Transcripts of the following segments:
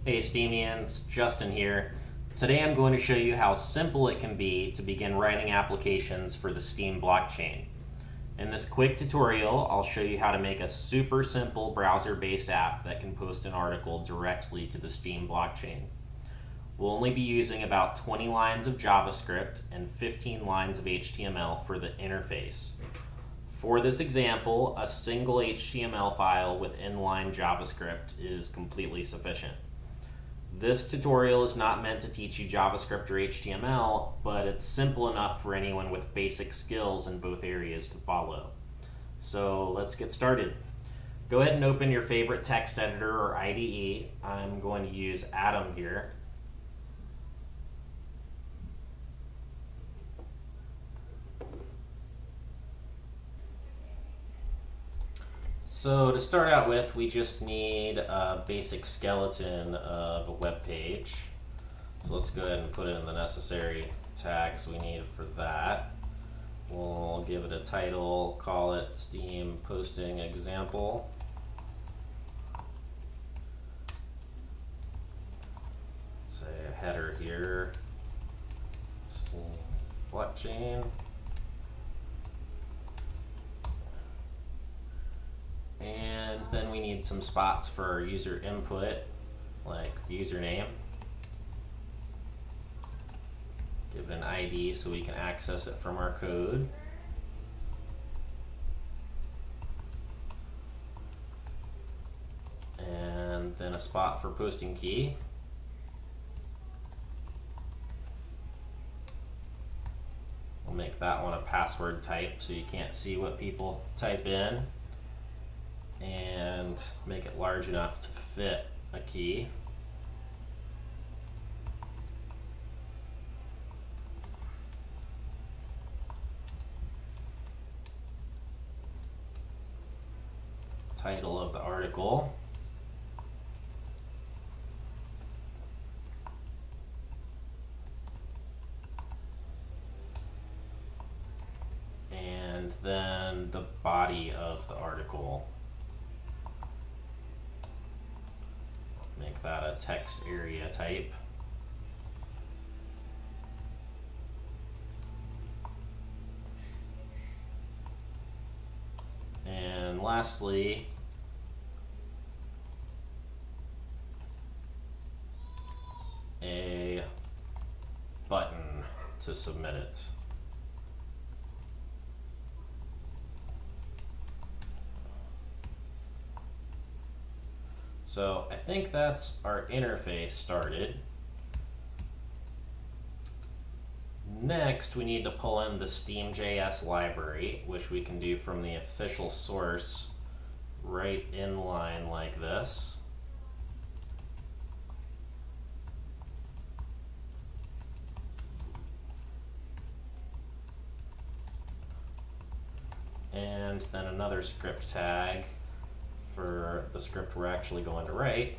Hey STEAMians, Justin here. Today I'm going to show you how simple it can be to begin writing applications for the STEAM blockchain. In this quick tutorial, I'll show you how to make a super simple browser-based app that can post an article directly to the STEAM blockchain. We'll only be using about 20 lines of JavaScript and 15 lines of HTML for the interface. For this example, a single HTML file with inline JavaScript is completely sufficient. This tutorial is not meant to teach you JavaScript or HTML, but it's simple enough for anyone with basic skills in both areas to follow. So let's get started. Go ahead and open your favorite text editor or IDE. I'm going to use Atom here. So to start out with, we just need a basic skeleton of a web page. So let's go ahead and put in the necessary tags we need for that. We'll give it a title, call it STEAM Posting Example. Say a header here, STEAM Blockchain. And then we need some spots for our user input, like the username. Give it an ID so we can access it from our code. And then a spot for posting key. We'll make that one a password type so you can't see what people type in. And make it large enough to fit a key. Title of the article. And then the body of the article. Make that a text area type. And lastly, a button to submit it. So I think that's our interface started. Next, we need to pull in the STEAM.js library, which we can do from the official source right in line like this. And then another script tag for the script we're actually going to write.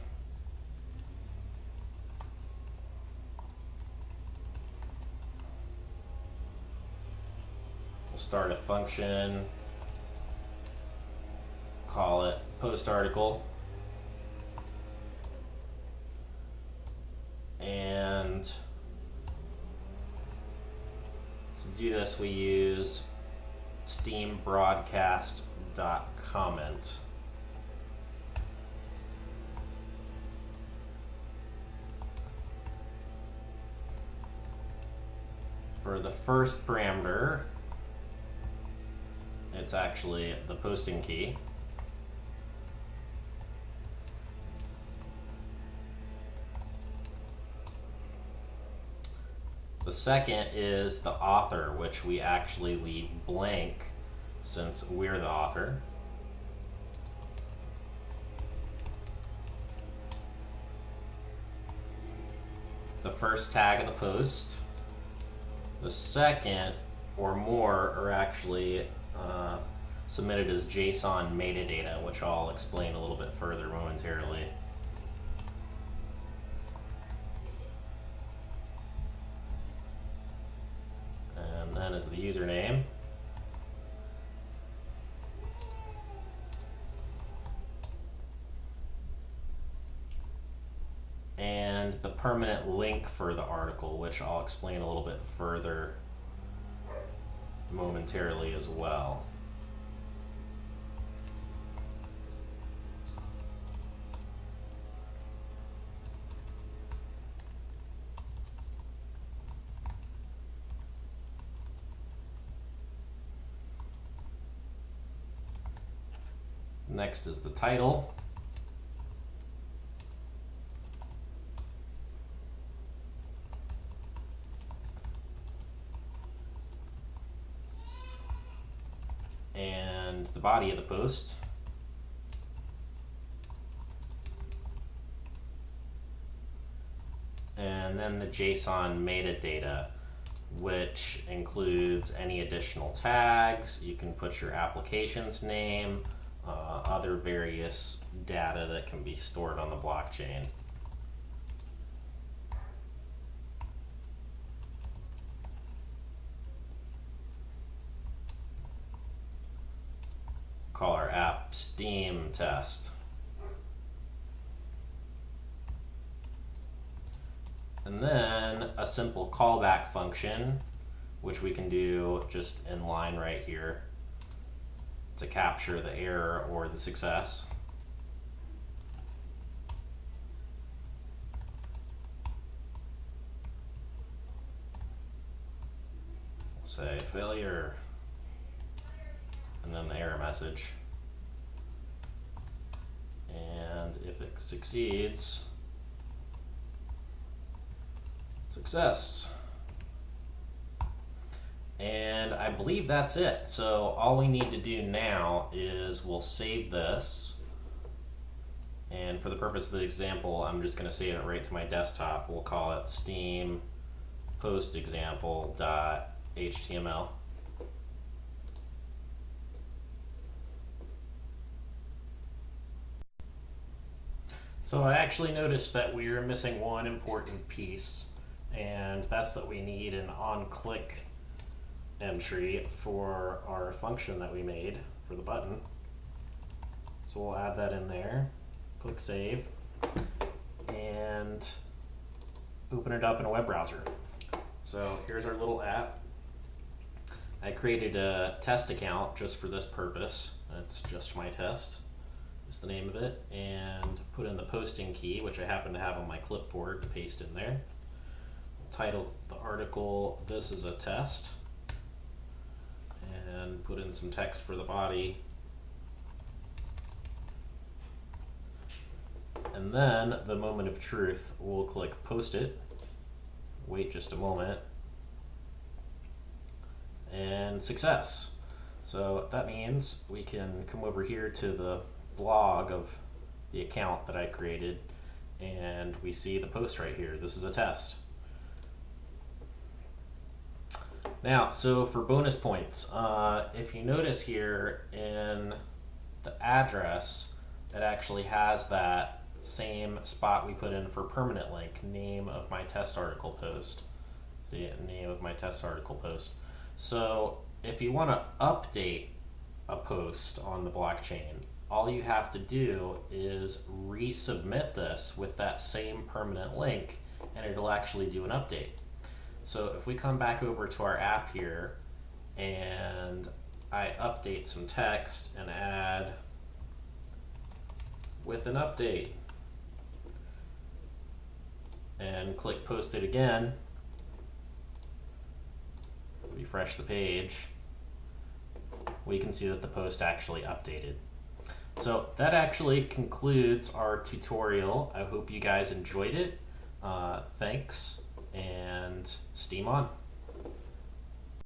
We'll start a function, call it post article, and to do this we use steam broadcast.comment. For the first parameter, it's actually the posting key. The second is the author, which we actually leave blank since we're the author. The first tag of the post. The second or more are actually submitted as JSON metadata, which I'll explain a little bit further momentarily. And then is the username. and the permanent link for the article, which I'll explain a little bit further momentarily as well. Next is the title. And the body of the post. And then the JSON metadata, which includes any additional tags. You can put your application's name, other various data that can be stored on the blockchain. Call our app STEEM test. And then a simple callback function, which we can do just in line right here to capture the error or the success. We'll say failure, and then the error message. And if it succeeds, success. And I believe that's it. So all we need to do now is we'll save this. And for the purpose of the example, I'm just going to save it right to my desktop. We'll call it STEAM post example.html. So I actually noticed that we are missing one important piece, and that's that we need an on-click entry for our function that we made for the button. So we'll add that in there, click save, and open it up in a web browser. So here's our little app. I created a test account just for this purpose. It's just my test is the name of it, and put in the posting key, which I happen to have on my clipboard, to paste in there. Title the article, "This is a test," and put in some text for the body. And then the moment of truth, we'll click post it, wait just a moment, and success. So that means we can come over here to the blog of the account that I created, and we see the post right here. This is a test. Now, so for bonus points, if you notice here in the address, it actually has that same spot we put in for permanent link, name of my test article post. The name of my test article post. So if you want to update a post on the blockchain, all you have to do is resubmit this with that same permanent link, and it'll actually do an update. So if we come back over to our app here and I update some text and add with an update and click post it again, refresh the page, we can see that the post actually updated. So that actually concludes our tutorial. I hope you guys enjoyed it. Thanks, and STEAM on.